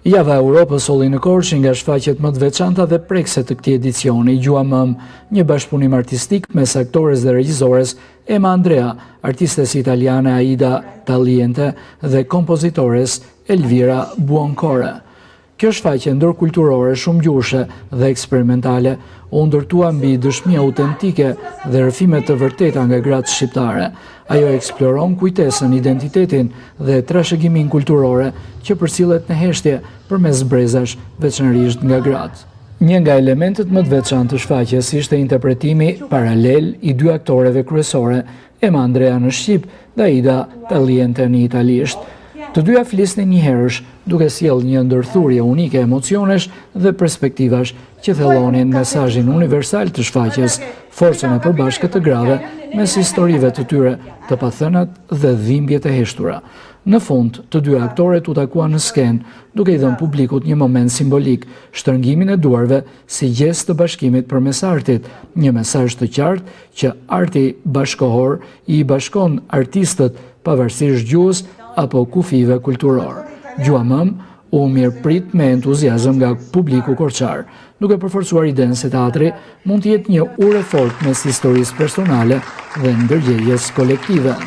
Java e Europës solli në Korçë nga shfaqjet më të veçanta dhe prekse të këtij edicioni, Gjua Mëm, një bashkëpunim artistik mes aktores dhe regjizores Emma Andrea, artistes italiane Aida Talliente dhe kompozitores Elvira Buoncore. Kjo shfaqje ndërkulturore shumë gjushe dhe eksperimentale u ndërtua mbi dëshmi autentike dhe rrëfime të vërteta nga gratë shqiptare. Ajo eksploron kujtesën, identitetin dhe trashëgimin kulturore që përcillet në heshtje përmes brezash, veçanërisht nga gratë. Një nga elementet më të veçantë të shfaqjes ishte interpretimi paralel i dy aktoreve kryesore, Emma Andrea në shqip dhe Aida Talliente në italisht. Të dyja flisnin njëherësh, duke sjellë një ndërthurje unike emocionesh dhe perspektivash që thellonin mesazhin universal të shfaqjes, forcën e përbashkët të grave mes historive të tyre, të pathënat dhe dhimbjet e heshtura. Në fund, të dy aktorët u takuan në skenë, duke i dhënë publikut një moment simbolik, shtrëngimin e duarve si gjestë të bashkimit përmes artit, një mesazh të qartë që arti bashkohor i bashkon artistët pavarësisht gjuhës apo kufive kulturor. Gjua Mëm u mirëprit me entuziazëm nga publiku korçar, duke përforcuar idenë se teatri mund të jetë një urë fort mes historisë personale dhe ndërgjegjës kolektive.